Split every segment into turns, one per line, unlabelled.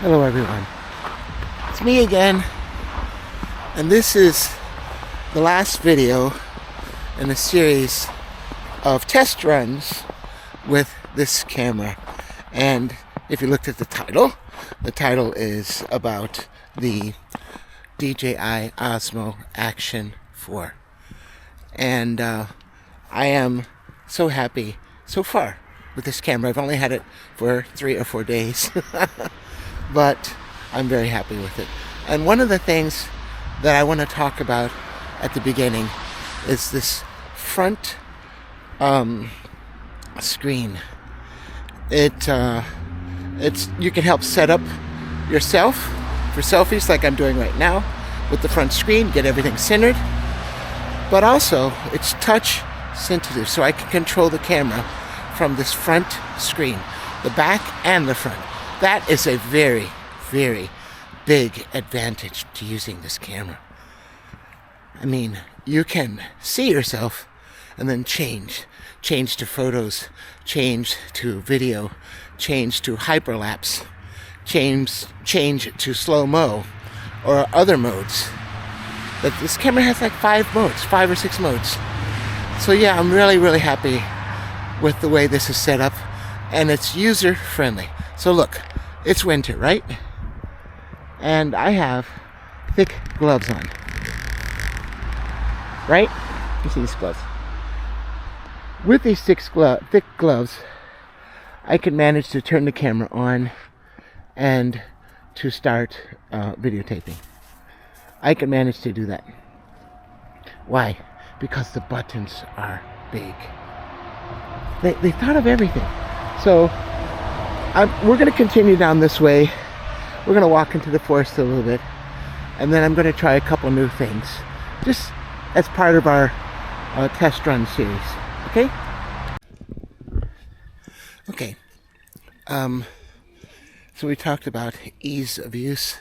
Hello everyone, it's me again, and this is the last video in a series of test runs with this camera. And if you looked at the title is about the DJI Osmo Action 4. And I am so happy so far with this camera. I've only had it for 3 or 4 days. But I'm very happy with it. And one of the things that I want to talk about at the beginning is this front screen. It's you can help set up yourself for selfies like I'm doing right now with the front screen, get everything centered. But also it's touch sensitive, so I can control the camera from this front screen, the back and the front. That is a very, very big advantage to using this camera. I mean, you can see yourself and then change to photos, change to video, change to hyperlapse, change to slow-mo or other modes. But this camera has like 5 or 6 modes. So yeah, I'm really, really happy with the way this is set up, and it's user-friendly. So look, it's winter, right? And I have thick gloves on. Right? You see these gloves. With these thick gloves, I can manage to turn the camera on and to start videotaping. I can manage to do that. Why? Because the buttons are big. They thought of everything. So we're going to continue down this way. We're going to walk into the forest a little bit, and then I'm going to try a couple new things, just as part of our test run series. Okay? Okay. So we talked about ease of use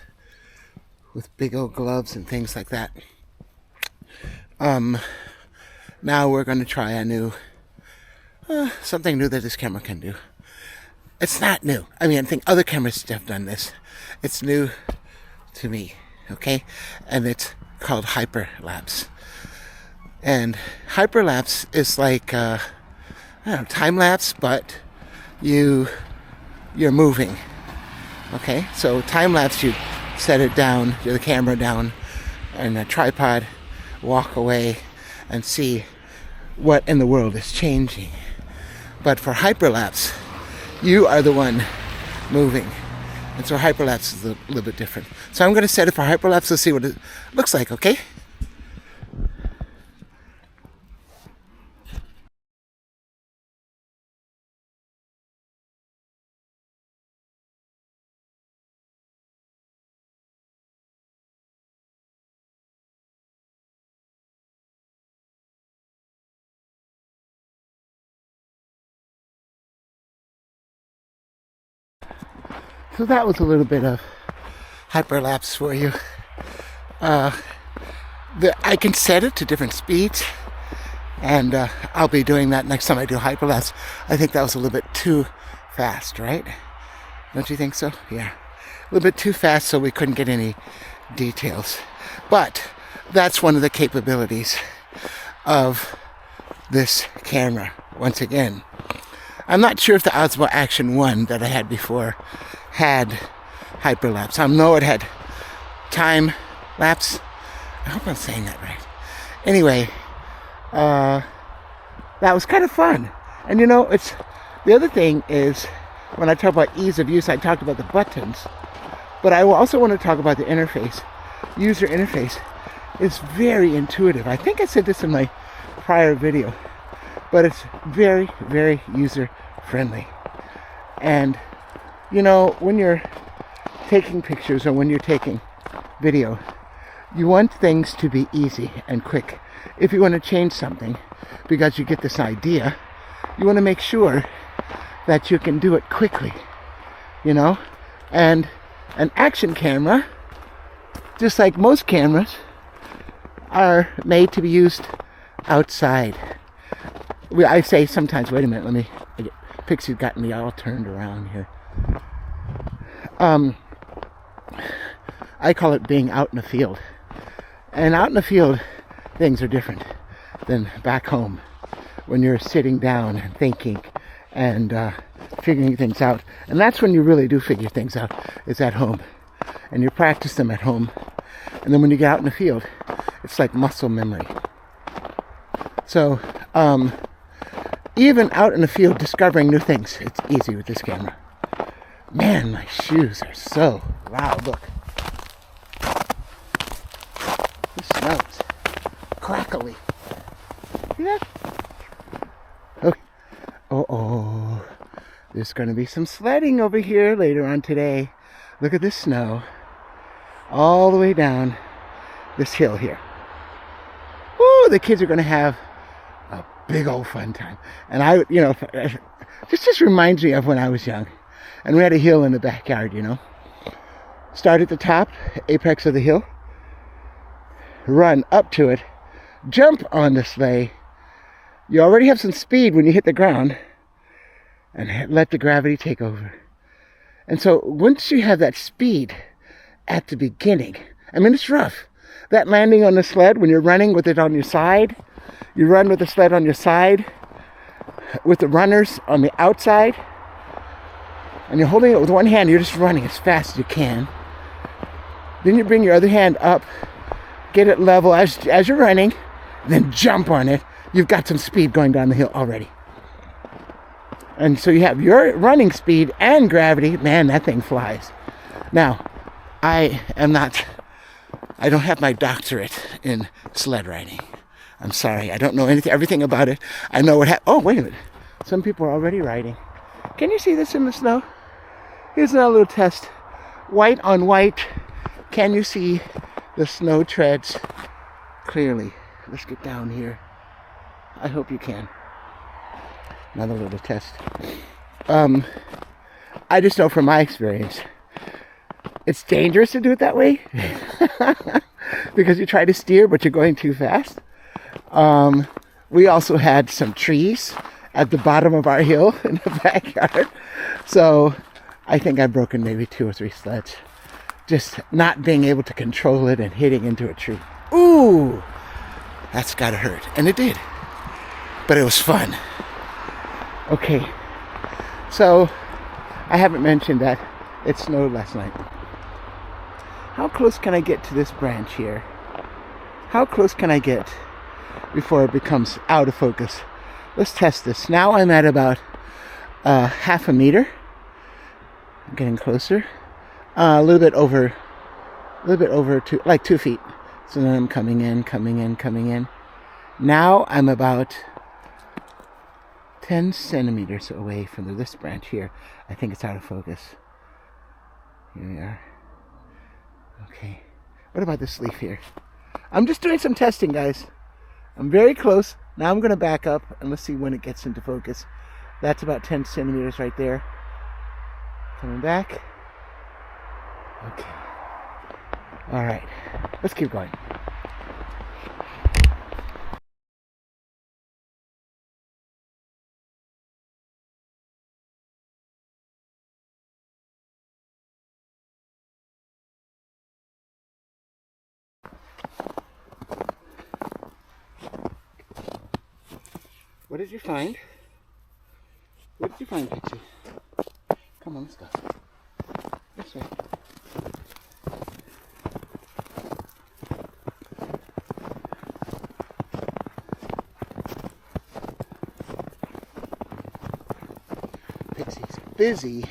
with big old gloves and things like that. Now we're going to try a new, something new that this camera can do. It's not new. I mean, I think other cameras have done this. It's new to me, okay? And it's called Hyperlapse. And Hyperlapse is like, I don't know, time lapse, but you're moving, okay? So time lapse, you set it down, the camera down, and a tripod, walk away, and see what in the world is changing. But for hyperlapse, you are the one moving. And so hyperlapse is a little bit different. So I'm going to set it for hyperlapse. Let's see what it looks like, okay? So that was a little bit of hyperlapse for you. I can set it to different speeds, and I'll be doing that next time I do hyperlapse. I think that was a little bit too fast, right? Don't you think so? Yeah. A little bit too fast, so we couldn't get any details. But that's one of the capabilities of this camera, once again. I'm not sure if the Osmo Action 1 that I had before had hyperlapse. I know it had time lapse. I hope I'm saying that right. Anyway, that was kind of fun. And you know, it's the other thing is, when I talk about ease of use, I talked about the buttons, but I also want to talk about the interface. User interface is very intuitive. I think I said this in my prior video, but it's very, very user friendly. And you know, when you're taking pictures or when you're taking video, you want things to be easy and quick. If you want to change something because you get this idea, you want to make sure that you can do it quickly, you know? And an action camera, just like most cameras, are made to be used outside. I say sometimes, wait a minute, Pixie got me all turned around here. I call it being out in the field. And out in the field, things are different than back home when you're sitting down and thinking and figuring things out. And that's when you really do figure things out, is at home. And you practice them at home. And then when you get out in the field, it's like muscle memory. So, even out in the field discovering new things, it's easy with this camera. Man, my shoes are so loud. Look. The snow's crackly. See that? Okay. Oh, there's going to be some sledding over here later on today. Look at this snow. All the way down this hill here. Woo, the kids are going to have a big old fun time. And I, this just reminds me of when I was young. And we had a hill in the backyard, Start at the top, apex of the hill. Run up to it. Jump on the sleigh. You already have some speed when you hit the ground. And let the gravity take over. And so once you have that speed at the beginning, I mean, it's rough. That landing on the sled when you're running with it on your side. You run with the sled on your side. With the runners on the outside. And you're holding it with one hand. You're just running as fast as you can. Then you bring your other hand up. Get it level as you're running. Then jump on it. You've got some speed going down the hill already. And so you have your running speed and gravity. Man, that thing flies. Now, I don't have my doctorate in sled riding. I'm sorry. I don't know everything about it. I know what happened. Oh, wait a minute. Some people are already riding. Can you see this in the snow? Here's another little test. White on white. Can you see the snow treads clearly? Let's get down here. I hope you can. Another little test. I just know from my experience, it's dangerous to do it that way because you try to steer, but you're going too fast. We also had some trees at the bottom of our hill in the backyard. So I think I've broken maybe 2 or 3 sleds. Just not being able to control it and hitting into a tree. Ooh, that's gotta hurt. And it did. But it was fun. Okay, so I haven't mentioned that it snowed last night. How close can I get to this branch here? How close can I get before it becomes out of focus? Let's test this. Now I'm at about half a meter. I'm getting closer. A little bit over 2 feet. So then I'm coming in. Now I'm about 10 centimeters away from this branch here. I think it's out of focus. Here we are. Okay. What about this leaf here? I'm just doing some testing, guys. I'm very close. Now I'm going to back up and let's see when it gets into focus. That's about 10 centimeters right there. Coming back. Okay. All right. Let's keep going. What did you find? What did you find, Pixie? Come on, let's go. This way. Pixie's busy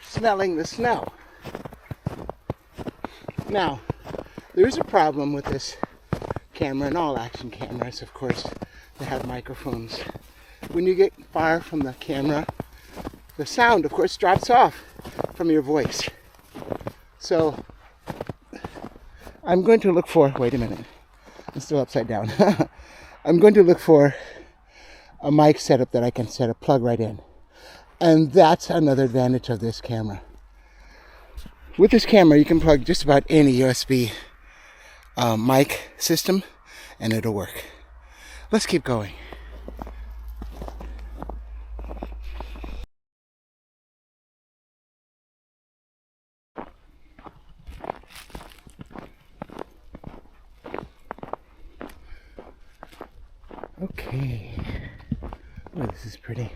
smelling the snow. Now, there's a problem with this camera and all action cameras, of course. They have microphones. When you get far from the camera, the sound, of course, drops off from your voice. So I'm going to look for, wait a minute, I'm still upside down. I'm going to look for a mic setup that I can set a plug right in. And that's another advantage of this camera. With this camera, you can plug just about any USB mic system and it'll work. Let's keep going. Okay. Oh, this is pretty.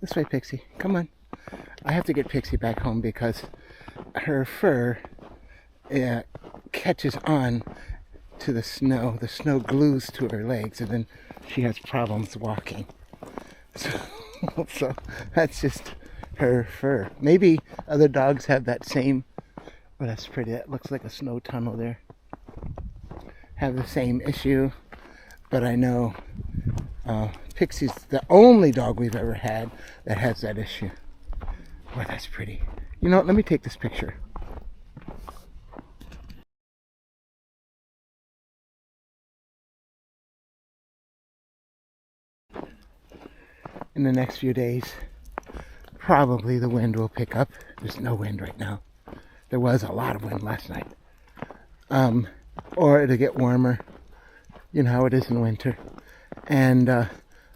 This way, Pixie. Come on. I have to get Pixie back home because her fur catches on to the snow. The snow glues to her legs, and then she has problems walking. So that's just her fur. Maybe other dogs have that same. Oh, that's pretty. That looks like a snow tunnel there. Have the same issue, but I know Pixie's the only dog we've ever had that has that issue. Boy, that's pretty. You know what? Let me take this picture. In the next few days, probably the wind will pick up. There's no wind right now. There was a lot of wind last night. Or it'll get warmer. You know how it is in winter. And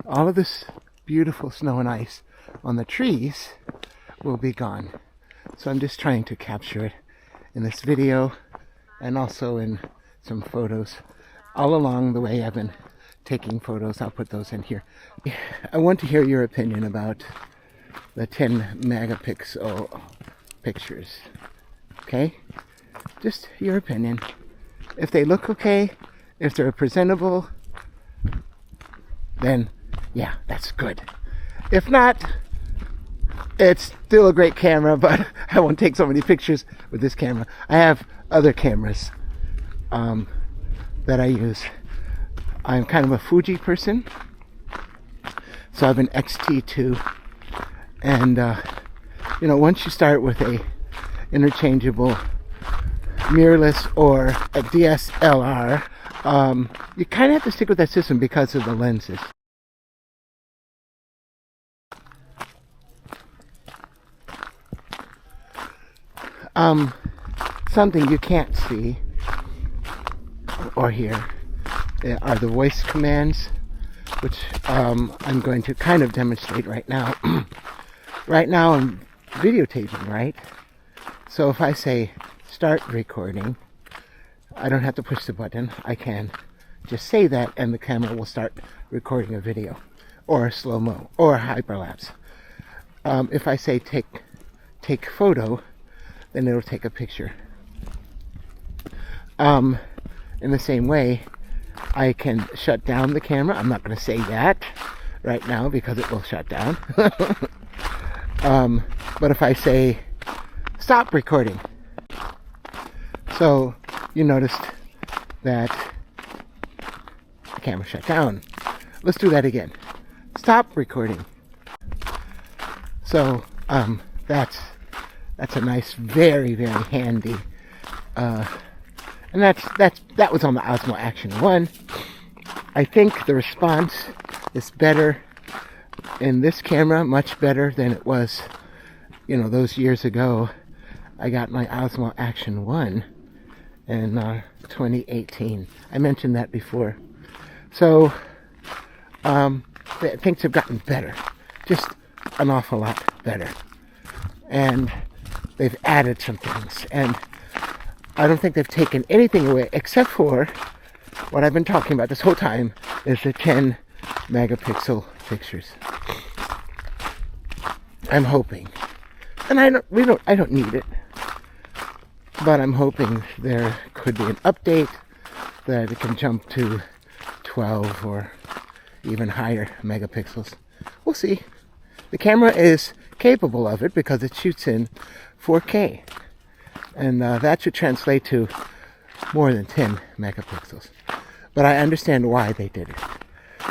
all of this beautiful snow and ice on the trees will be gone. So I'm just trying to capture it in this video and also in some photos. All along the way I've been taking photos. I'll put those in here. I want to hear your opinion about the 10 megapixel pictures. Okay? Just your opinion. If they look okay, if they're presentable, then yeah, that's good. If not, it's still a great camera, but I won't take so many pictures with this camera. I have other cameras that I use. I'm kind of a Fuji person, so I have an X-T2, and you know, once you start with a interchangeable mirrorless or a DSLR, you kind of have to stick with that system because of the lenses. Something you can't see or hear are the voice commands, which I'm going to kind of demonstrate right now. Right now I'm videotaping, right? So if I say start recording, I don't have to push the button. I can just say that and the camera will start recording a video or a slow-mo or a hyperlapse. If I say take photo, then it'll take a picture. In the same way, I can shut down the camera. I'm not going to say that right now because it will shut down. But if I say stop recording, so you noticed that the camera shut down. Let's do that again. Stop recording. So that's a nice, very, very handy. And that was on the Osmo Action 1. I think the response is better in this camera, much better than it was, you know, those years ago. I got my Osmo Action 1 in 2018. I mentioned that before. So things have gotten better, just an awful lot better. And they've added some things, and I don't think they've taken anything away except for what I've been talking about this whole time, is the 10 megapixel pictures. I'm hoping, and I don't need it, but I'm hoping there could be an update that it can jump to 12 or even higher megapixels. We'll see. The camera is capable of it because it shoots in 4K. And that should translate to more than 10 megapixels. But I understand why they did it,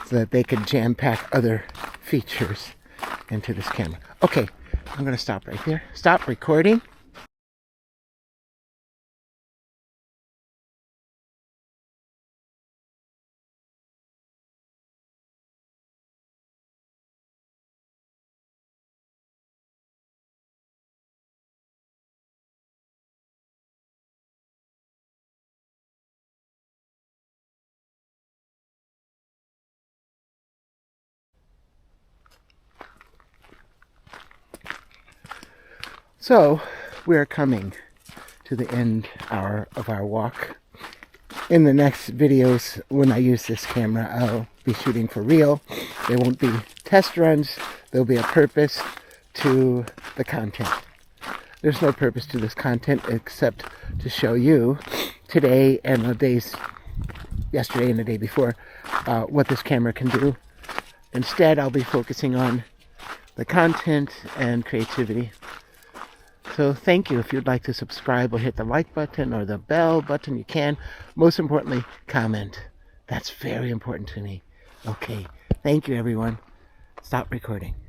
so that they could jam-pack other features into this camera. Okay, I'm going to stop right there. Stop recording. So, we're coming to the end of our walk. In the next videos, when I use this camera, I'll be shooting for real. They won't be test runs. There'll be a purpose to the content. There's no purpose to this content except to show you today and the days, yesterday and the day before, what this camera can do. Instead, I'll be focusing on the content and creativity. So thank you. If you'd like to subscribe or hit the like button or the bell button, you can. Most importantly, comment. That's very important to me. Okay. Thank you, everyone. Stop recording.